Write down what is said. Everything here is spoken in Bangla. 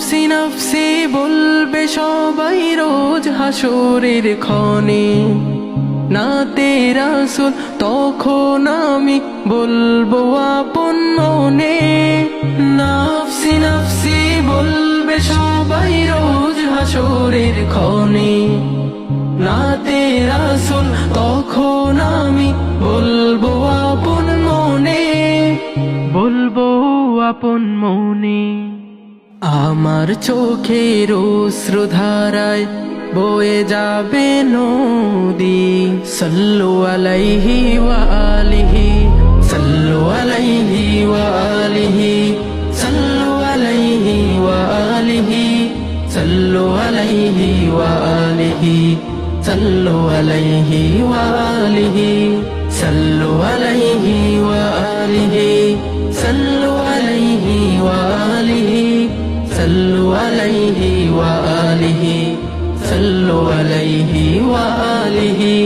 নাফসি নাফসি বলবে সবাই রোজ হাসরের ক্ষণে, নাতে রাসূল তখন আমি বলবো আপন মনে। নাফসি নাফসি বলবে সবাই রোজ হাসরের ক্ষণে, নাতে রাসূল তখন আমি বলবো আপন মনে, বলবো আপন মনে। আমার চোখের অশ্রুধারায় বয়ে যাবে নদী, সাল্লু আলাইহি ওয়া আলিহি, সাল্লু আলাইহি ওয়া আলিহি, সাল্লু আলাইহি ওয়া আলিহি, সাল্লু আলাইহি ওয়া আলিহি, সাল্লু আলাইহি ওয়া আলিহি, সাল্লু আলাইহি ওয়া আলিহি, সাল্লু আলাইহি ওয়া আলিহি, সাল্লু আলাইহি ওয়া আলিহি, সাল্লু আলাইহি ওয়া আলিহি।